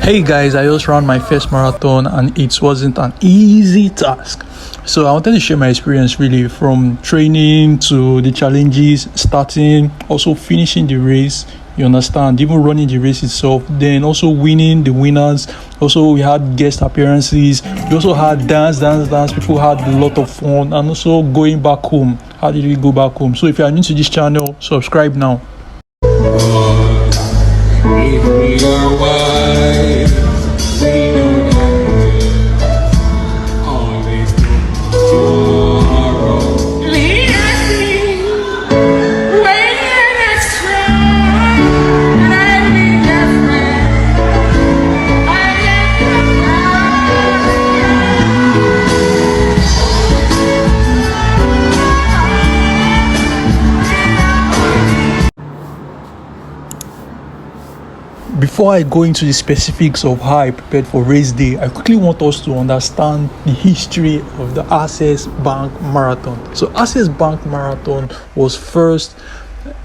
Hey guys, I just ran my first marathon and it wasn't an easy task. So I wanted to share my experience really from training to the challenges, starting, also finishing the race. You understand, even running the race itself, then also winning the winners. Also, we had guest appearances. We also had dance. People had a lot of fun, and also going back home. How did we go back home? So if you are new to this channel, subscribe now. If we are wise, we know that we'll always do tomorrow. Lead us in, when you're not strong, and I need a friend. I Before I go into the specifics of how I prepared for race day, I quickly want us to understand the history of the Access Bank Marathon. So Access Bank Marathon was first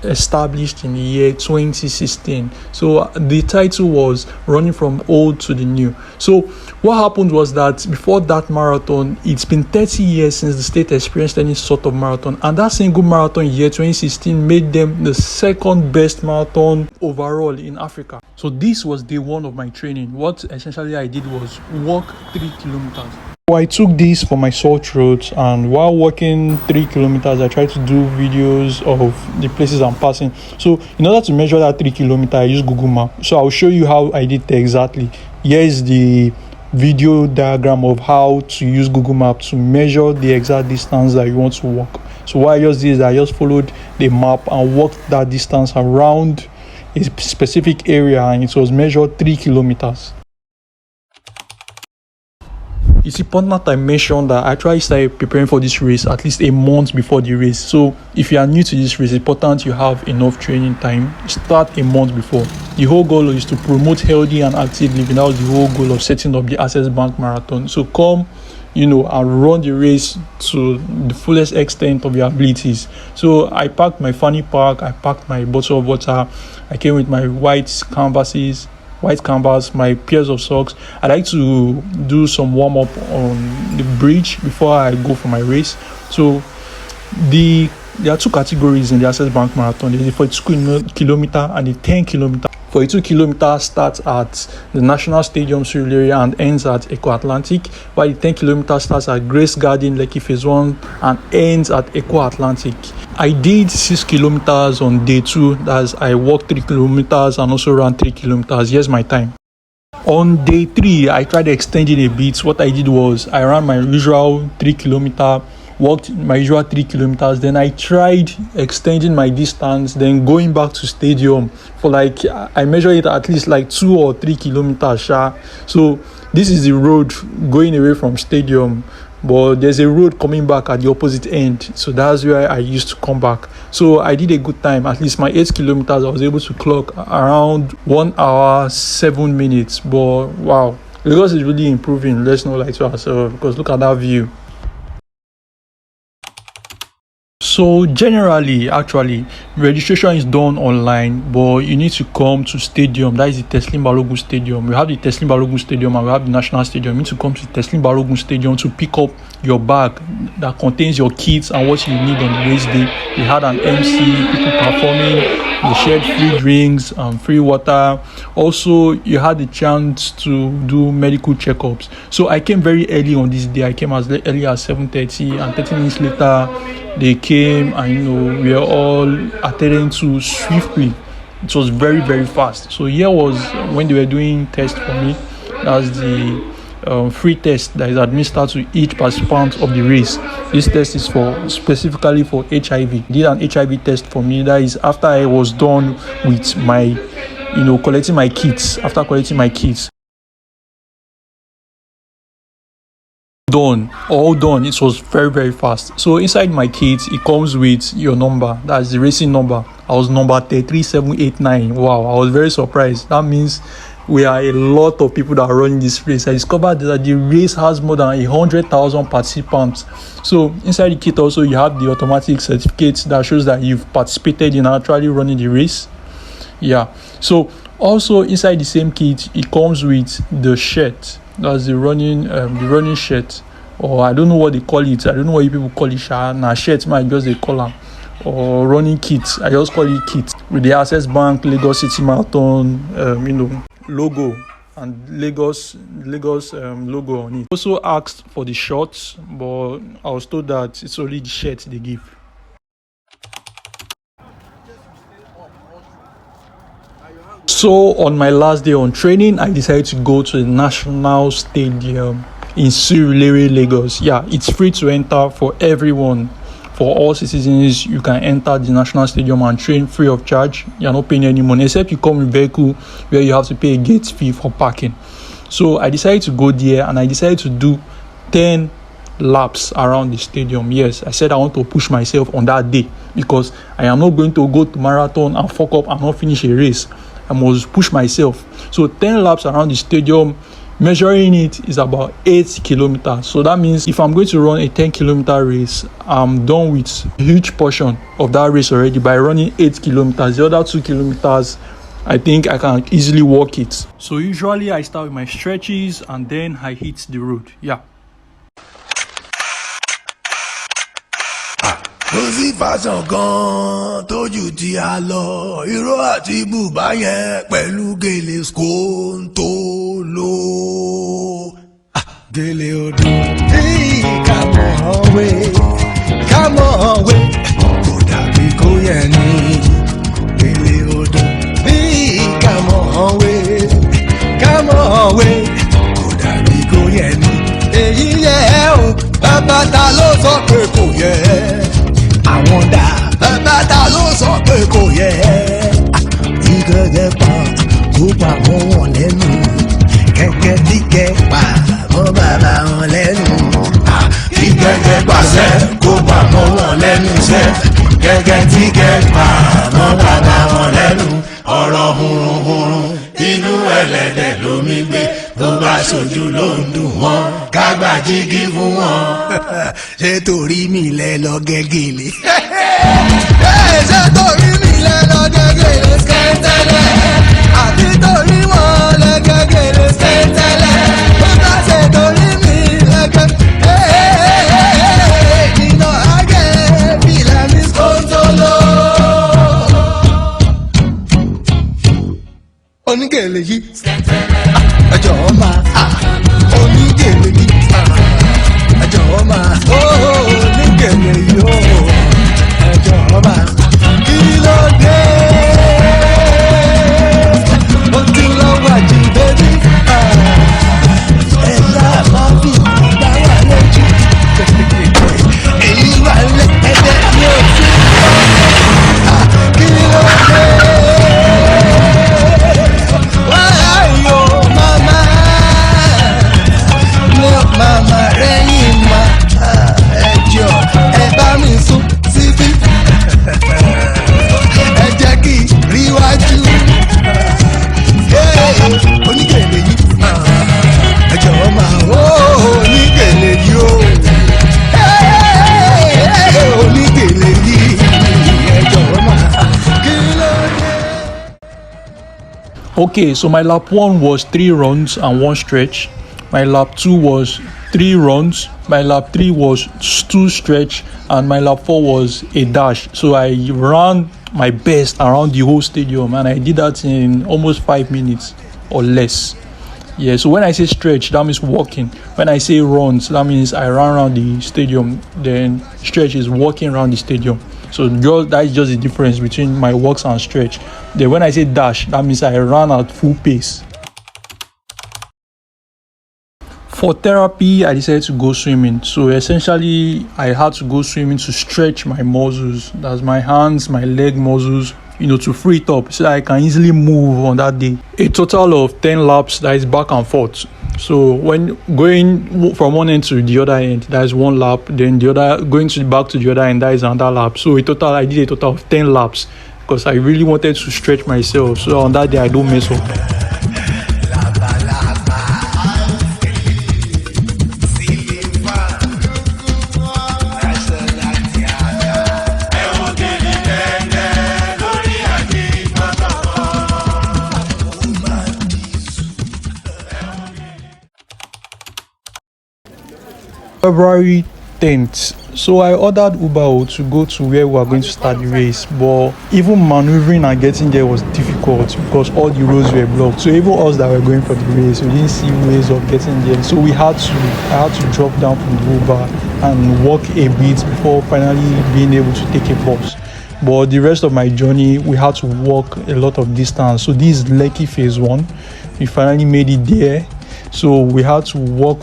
established in the year 2016. So the title was Running from Old to the New. So what happened was that before that marathon, it's been 30 years since the state experienced any sort of marathon, and that single marathon year 2016 made them the second best marathon overall in Africa. So this was day one of my training. What essentially I did was walk 3 kilometers. So I took this for my sore throat, and while walking 3 kilometers, I tried to do videos of the places I'm passing. So in order to measure that 3 kilometers, I use Google Map. So I'll show you how I did that exactly. Here is the video diagram of how to use Google Map to measure the exact distance that you want to walk. So what I just did is I just followed the map and walked that distance around a specific area, and it was measured 3 kilometers. It's important I mentioned that I actually started preparing for this race at least a month before the race. So if you are new to this race, it's important you have enough training time. Start a month before. The whole goal is to promote healthy and active living. That was the whole goal of setting up the Access Bank Marathon. So come, and run the race to the fullest extent of your abilities. So I packed my fanny pack, I packed my bottle of water, I came with my white canvas, my pairs of socks. I like to do some warm up on the bridge before I go for my race. So there are two categories in the Access Bank Marathon. There's the 42 kilometer and the 10 kilometer. 42 kilometers starts at the National Stadium Surulere and ends at Eco Atlantic, while the 10 kilometers starts at Grace Garden, Lekki Phase 1 and ends at Eco Atlantic. I did 6 kilometers on day 2, that's I walked 3 kilometers and also ran 3 kilometers. Here's my time. On day 3, I tried extending a bit. What I did was I ran my usual 3 kilometer, walked my usual 3 kilometers, then I tried extending my distance, then going back to stadium for I measured it at least 2 or 3 kilometers. So this is the road going away from stadium, but there's a road coming back at the opposite end, so that's where I used to come back. So I did a good time. At least my 8 kilometers I was able to clock around 1 hour 7 minutes. But wow, Lagos is really improving, let's not lie to ourselves, because look at that view. So generally, actually, registration is done online, but you need to come to stadium. That is the Teslim Balogun Stadium. We have the Teslim Balogun Stadium and we have the National Stadium. You need to come to the Teslim Balogun Stadium to pick up your bag that contains your kits and what you need on the race day. We had an MC, people performing. They shared free drinks and free water. Also, you had the chance to do medical checkups. So I came very early on this day. I came as early as 7:30, and 30 minutes later, they came and we were all attending to swiftly. It was very, very fast. So here was when they were doing tests for me. That's the free test that is administered to each participant of the race. This test is specifically for HIV. They did an HIV test for me. That is after I was done with my collecting my kits. After collecting my kits, all done. It was very, very fast. So inside my kit, it comes with your number. That's the racing number. I was number 33789. Wow, I was very surprised. That means we are a lot of people that are running this race. I discovered that the race has more than 100,000 participants. So inside the kit also you have the automatic certificate that shows that you've participated in actually running the race. So Also, inside the same kit, it comes with the shirt. That's the running shirt, or I don't know what they call it. I don't know what you people call it. Nah, shirt might just they call them, or running kit. I just call it kit with the Access Bank Lagos City Marathon, logo and Lagos logo on it. Also asked for the shorts, but I was told that it's only the shirt they give. So on my last day on training, I decided to go to the National Stadium in Surulere, Lagos. Yeah, it's free to enter for everyone. For all citizens, you can enter the National Stadium and train free of charge. You're not paying any money, except you come with vehicle where you have to pay a gate fee for parking. So I decided to go there, and I decided to do 10 laps around the stadium. Yes, I said I want to push myself on that day, because I am not going to go to marathon and fuck up and not finish a race. I must push myself. So 10 laps around the stadium, measuring it is about 8 kilometers. So that means if I'm going to run a 10-kilometer race, I'm done with a huge portion of that race already by running 8 kilometers. The other 2 kilometers, I think I can easily walk it. So usually I start with my stretches and then I hit the road. Yeah. Kò sí fashion kan tójú tí a lọ, ìró àti bùbá yẹn pẹ̀lú gèlè skóńtóló. Gèlè odò tí kámọ̀wé kò dàbí kó yẹ ní. Gèlè odò tí kámọ̀wé kò dàbí kó yẹ ní. Èyí yẹ ẹ́ o, bàbá ta ló sọ pé kò yẹ. Àwọn dà bàbá ta ló sọ pé kò yẹ. Tí gẹ́gẹ́ pa kó pa mọ́ wọn lẹ́nu, kẹ̀kẹ́ tí kẹ́ pa mọ́ bàbá wọn lẹ́nu. Tí gẹ́gẹ́ pàṣẹ kó pa mọ́ wọn lẹ́nu sẹ́, gẹ́gẹ́ tí kẹ́ pa mọ́ bàbá wọn lẹ́nu. Ọ̀rọ̀ hurunhurun inú ẹlẹ́dẹ̀ lómi gbé, tó bá ṣojú ló ń dùn wọ́n, ká gbà jígí fún wọn. Ṣé torí mi lẹ lọ gẹ́gẹ́lé? Ṣé torí mi lẹ lọ gẹ́gẹ́lé skẹ́ńtẹ́lẹ̀? Àbí torí wọn lẹ gẹ́gẹ́lé skẹ́ńtẹ́lẹ̀? Tó bá ṣe torí mi lẹ gẹ́gẹ́lé, nínú àgẹ́ bílẹ̀ ní skóńtóló. Onígèlè yìí ẹjọ́ máa onígèlè yìí ẹjọ́ máa onígèlè yìí ẹjọ́ máa kí ló dé ó ti lọ́wọ́ àjí bébí ẹ̀yà máa fi ìgbà wà lójú èyí wà lẹ́ẹ̀dẹ̀ ní òsì kí ló dé. Mama rẹ́yìn ma ẹjọ́ ẹ bá mi sún síbí ẹ jẹ́ kí ríwájú onígèlè yìí ẹjọ́ máa onígèlè yìí onígèlè yìí ẹjọ́ máa kí ló dé. Okay, so my lap 1 was 3 runs and 1 stretch. My lap 2 was 3 runs, my lap 3 was 2 stretch, and my lap 4 was a dash. So I ran my best around the whole stadium, and I did that in almost 5 minutes or less. Yeah, so when I say stretch, that means walking. When I say runs, that means I ran around the stadium. Then stretch is walking around the stadium. So that is just the difference between my walks and stretch. Then when I say dash, that means I ran at full pace. For therapy, I decided to go swimming. So essentially, I had to go swimming to stretch my muscles. That's my hands, my leg muscles, to free it up so that I can easily move on that day. A total of 10 laps, that is back and forth. So when going from one end to the other end, that is 1 lap. Then the other, going back to the other end, that is another lap. So I did a total of 10 laps because I really wanted to stretch myself. So on that day, I don't mess up. February 10th. So I ordered Uber to go to where we are going to start the race, but even maneuvering and getting there was difficult because all the roads were blocked. So even us that were going for the race, we didn't see ways of getting there. So I had to drop down from the Uber and walk a bit before finally being able to take a bus. But the rest of my journey, we had to walk a lot of distance. So this is Lekki phase 1. We finally made it there. So we had to walk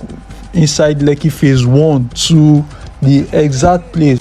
inside Lekki phase 1 to the exact place.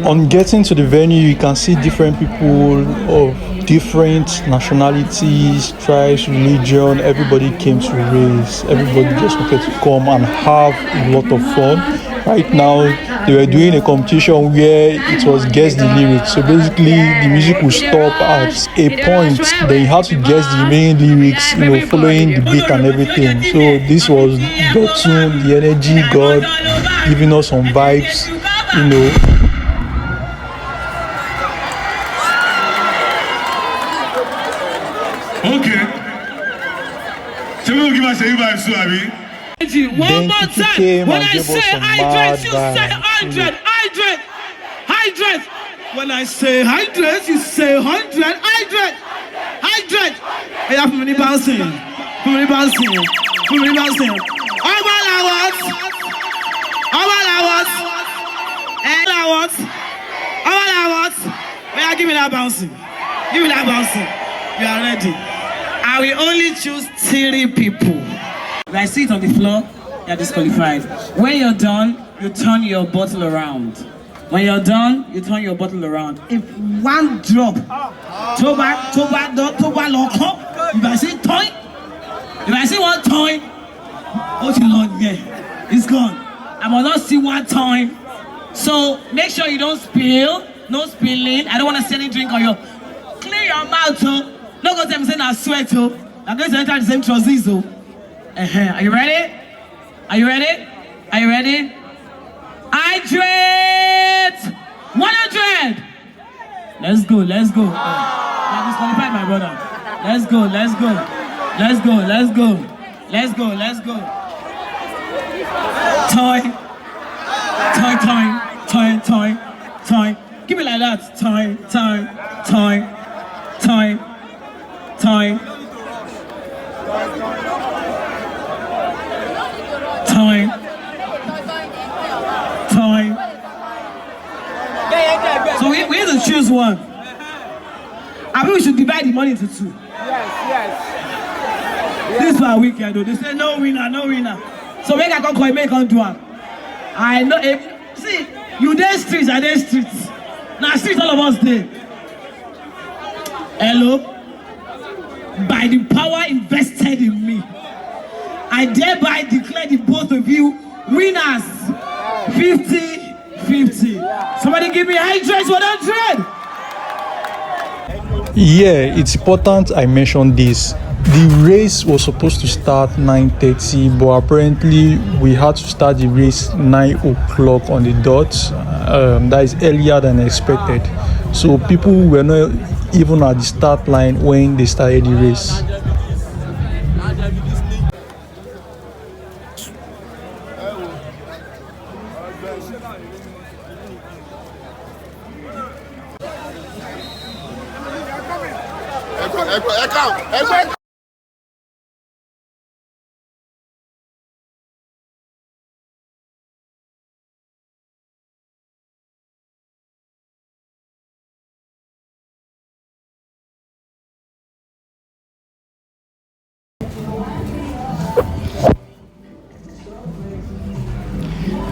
On getting to the venue, you can see different people of different nationalities, tribes, religion. Everybody came to race. Everybody just wanted to come and have a lot of fun. Right now, they were doing a competition where it was guess the lyrics. So basically, the music will stop at a point. Then you have to guess the main lyrics, following the beat and everything. So this was Dotun, the energy god, giving us some vibes, Okay. So we will give us a vibe, so Abi. One more time. When I say hydrate, you say hydrate. When I say hydrate, you say hydrate. I have many bouncing. All hours. Yeah, give me that bouncing. You are ready. I will only choose 3 people. If I see it on the floor, you are disqualified. When you're done, you turn your bottle around. If one drop, toba loco. If I see one toy, it's gone. I will not see one time. So make sure you don't spill. No spilling. I don't want to see any drink on your. Clear your mouth, oh. No go tell me saying I sweat, oh. I'm going to enter the same trousers, oh. Are you ready? Hydrate! 100! Let's go. You're disqualified, my brother. Let's go. Toy. Give me like that. Toy. So we have to choose one. I think we should divide the money into 2. Yes. This is our weekend, though. They say no winner. So make I come make on do it. I know. See, you dey streets, I dey streets. Now streets, all of us dey. Hello. By the power invested in me, I thereby declare the both of you winners. 50-50. Somebody give me hydrate 100. Yeah, it's important I mentioned this. The race was supposed to start 9:30, but apparently we had to start the race 9 o'clock on the dot. That is earlier than expected. So people were not even at the start line when they started the race.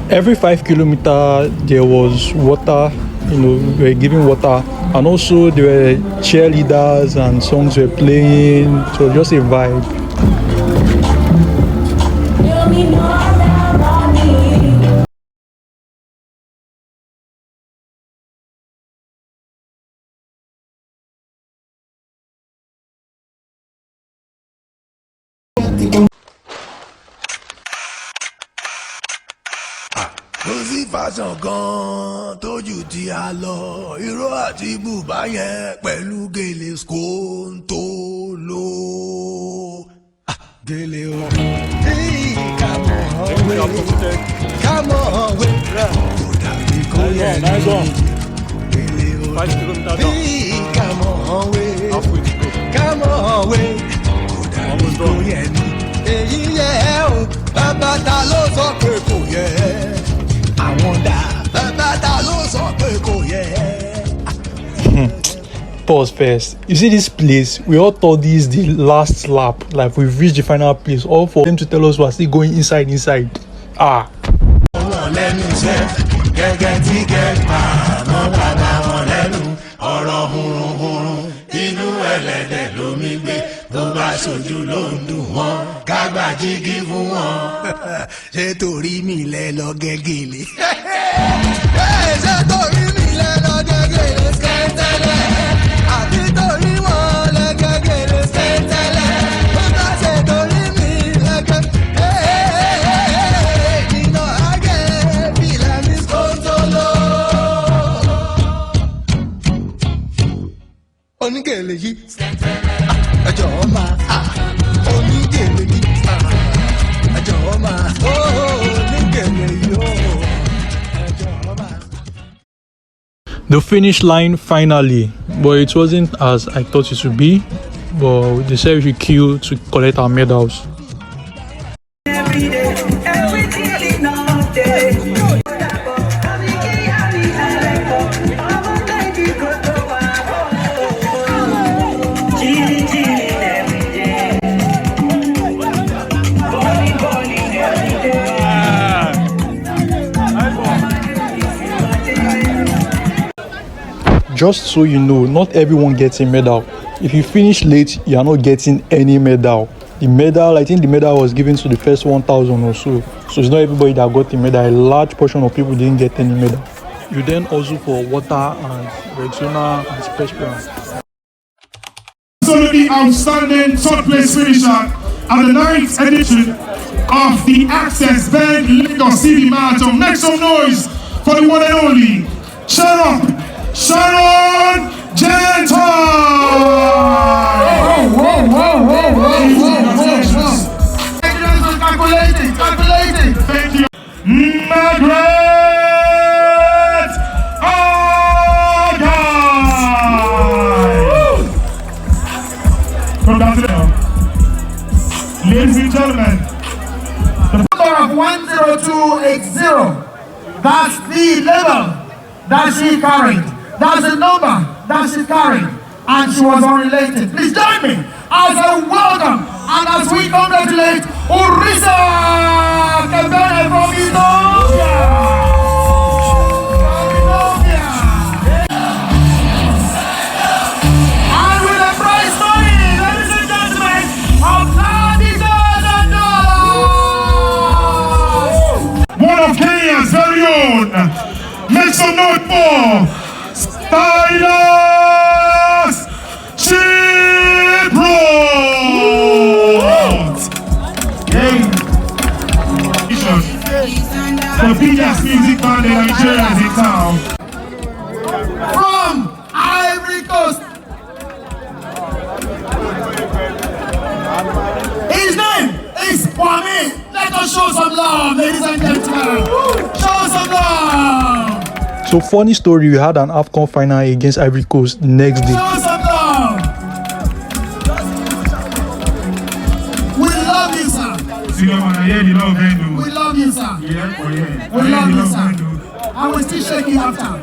Every 5 kilometers there was water, we were giving water, and also there were cheerleaders and songs were playing, so just a vibe. kò sí fashion kan tójú tí a lọ irọ́ àti bùbá yẹn pẹ̀lú gèlè skóńtó ló. Gèlè o. Come on, wait. Kò dàbí kò yẹ ní. Gèlè o. Come on, wait. Kò dàbí kò yẹ ní. Èyí yẹ ẹ́ o, bàbá ta ló sọ pé kò yẹ ẹ́. Àwọn dà bàbá ta ló sọ pé kò yẹ ẹ́. Pause first. You see this place, we all thought this is the last lap, like we've reached the final place, all for them to tell us we're still going inside. Ah. Wọ́n lẹ́nu iṣẹ́ gẹ́gẹ́ tí kẹ́gbà mọ́ bàbá wọn lẹ́nu ọ̀rọ̀ hurunhurun inú ẹlẹ́dẹ̀ lómi gbé tó bá ṣojú ló ń dùn wọ́n kágbá jígí fún wọn. Ṣé torí mi lẹ lọ gẹ́gẹ́lé? Ṣé torí mi lẹ lọ gẹ́gẹ́lé skẹ́tẹ́lẹ̀? Àbí torí wọn lẹ gẹ́gẹ́lé skẹ́tẹ́lẹ̀? Bó bá ṣe torí mi lẹ gẹ́gẹ́lé. Onígèlè yìí ẹjọ́ máa onígèlè yìí ẹjọ́ máa onígèlè yìí ẹjọ́ máa. The finish line finally, but it wasn't as I thought it would be. But they said we should queue to collect our medals. Just so you know, not everyone gets a medal. If you finish late, you are not getting any medal. The medal, I think the medal was given to the first 1,000 or so. So it's not everybody that got the medal. A large portion of people didn't get any medal. You then also for water and Rexona and Spectrum. Absolutely outstanding third place finisher at the 9th edition of the Access Bank Lagos City Marathon. Make some noise for the one and only Sharon Gentle! Calculating. Thank you. Margaret Agai! Congratulations. Ladies and gentlemen, the number of 10280, that's the level that she carried. That's the number that she carried, and she was unrelated. Please join me as a welcome and as we congratulate Urisa Kebene from Ethiopia. And with a prize money, ladies and gentlemen, of $30,000. One of Kenya's very own. Make some noise for Stylus Chipros! The biggest music band in Nigeria is in town. From Ivory Coast. His name is Kwame. Let us show some love, ladies and gentlemen. Show some love. So funny story, we had an AFCON final against Ivory Coast the next day. Show some love. We love you, sir. We love you, sir. We love you, sir. I will still shake you after.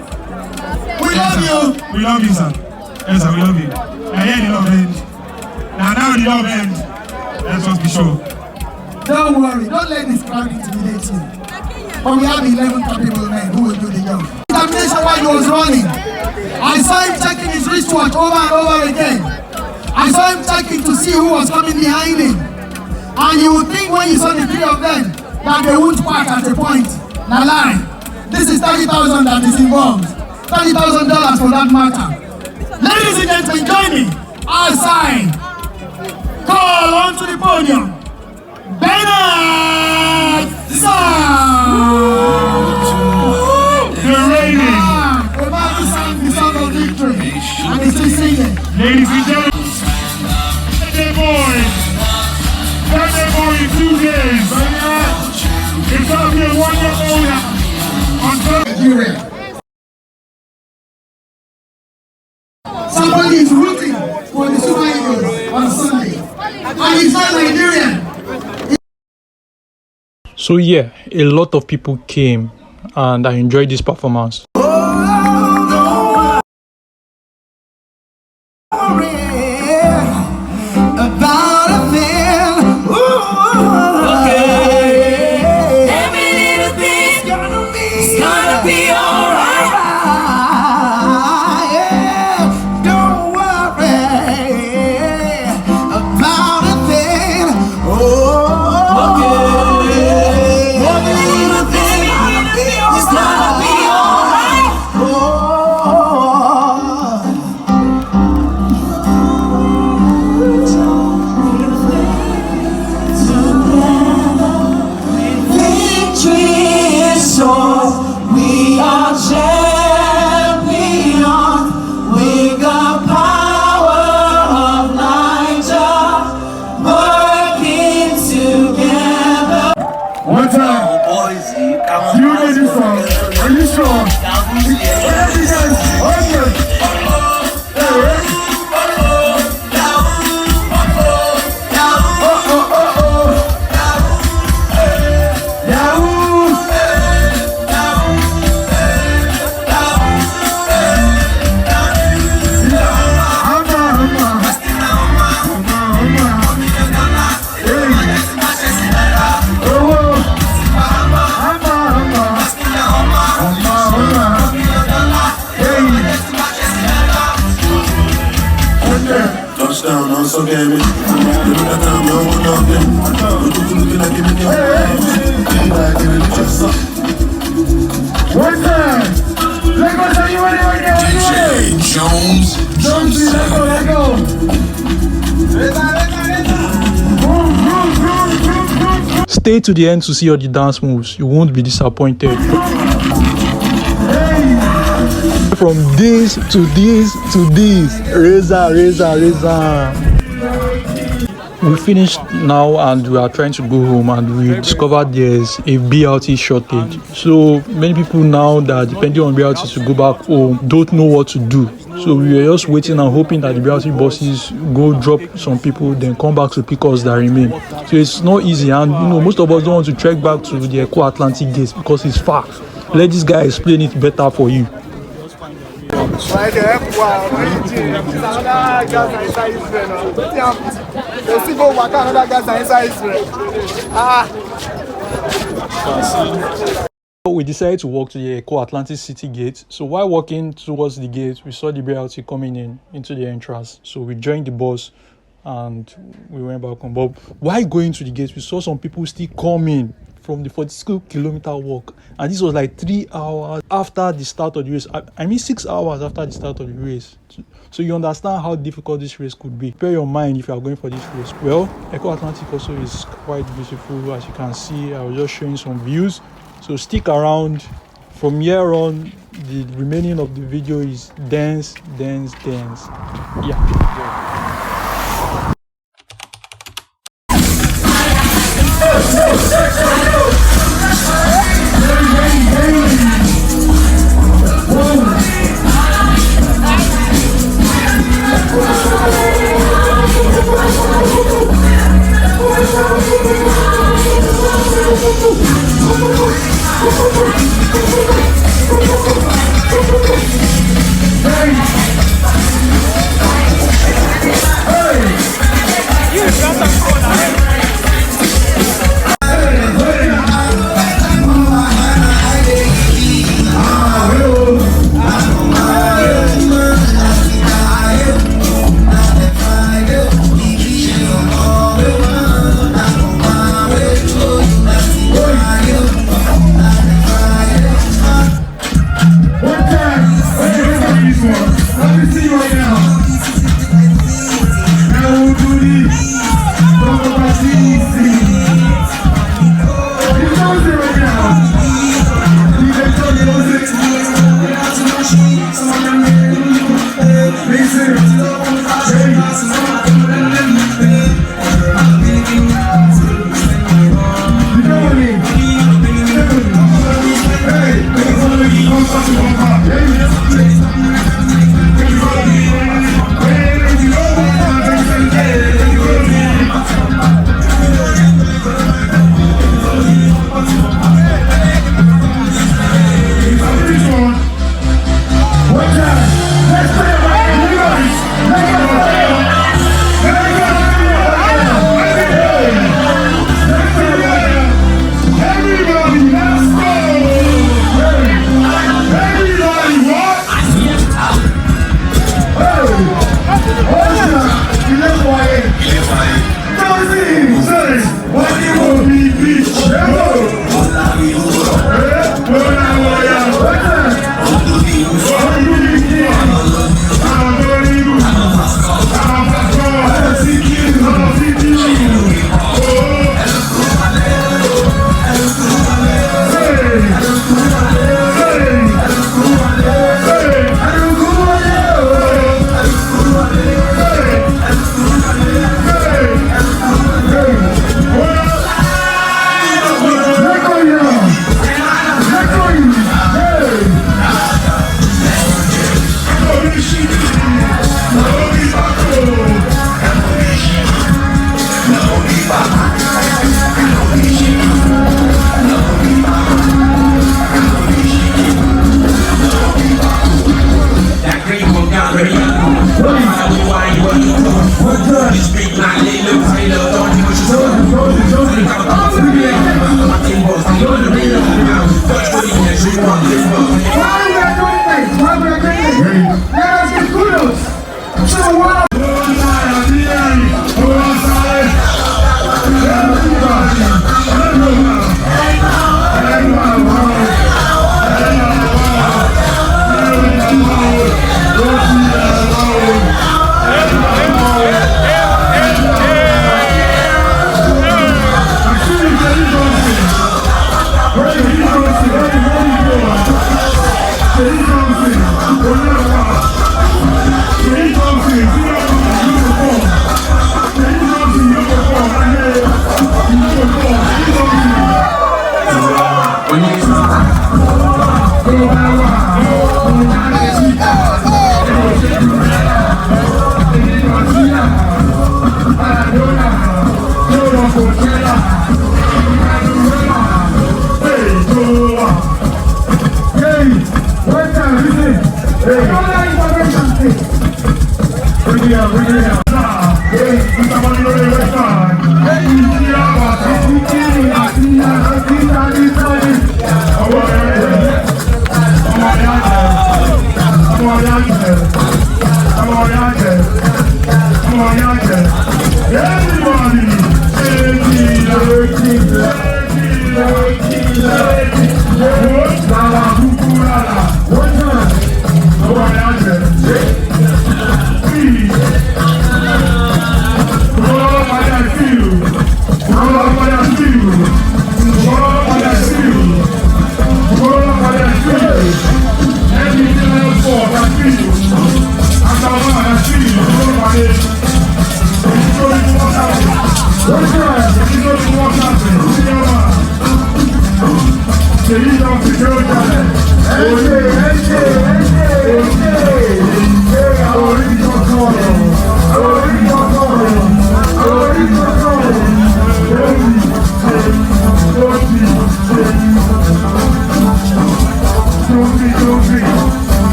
We love you. We love you, sir. Yes, sir, we love you. I hear the love end. Now the love end. Let's just be sure. Don't worry. Don't let this crowd intimidate you. But we have 11 capable men who will do the job. Examination while he was running, I saw him checking his wristwatch over and over again. I saw him checking to see who was coming behind him. And you would think when you saw the three of them that they won't park at a point. Now lie. This is 30,000 that is involved. $30,000 for that matter. Ladies and gentlemen, join me. Outside. Call onto the podium. Bernard Song! The reigning. The Bible sang the song of victory. And it's still singing. Ladies and gentlemen, Saturday boy in 2 days. It's gonna be a wonderful on Nigeria. Somebody is rooting for the Super Eagles on Sunday. And he's not Nigerian. So yeah, a lot of people came and I enjoyed this performance. Stay to the end to see all the dance moves. You won't be disappointed. From this to this to this. Razor. We finished now and we are trying to go home and we discovered there's a BRT shortage. So many people now that depending on BRT to go back home don't know what to do. So we were just waiting and hoping that the BRT buses go drop some people, then come back to pick us that remain. So it's not easy, and most of us don't want to trek back to the Echo Atlantic gates because it's far. Let this guy explain it better for you. We decided to walk to the Echo Atlantic City gate. So while walking towards the gate, we saw the BRT coming into the entrance. So we joined the bus and we went back home. But while going to the gate, we saw some people still coming from the 42-kilometer walk. And this was like 3 hours after the start of the race. I mean 6 hours after the start of the race. So you understand how difficult this race could be. Prepare your mind if you are going for this race. Well, Echo Atlantic also is quite beautiful. As you can see, I was just showing some views. So stick around. From here on, the remaining of the video is dance. Yeah. Let us give kudos to the world.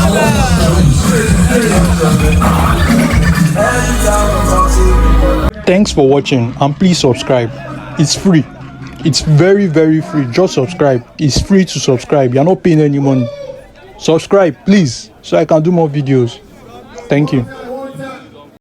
Hey, Thanks for watching and please subscribe. It's free. It's very, very free. Just subscribe. It's free to subscribe. You're not paying any money. Subscribe, please, so I can do more videos. Thank you.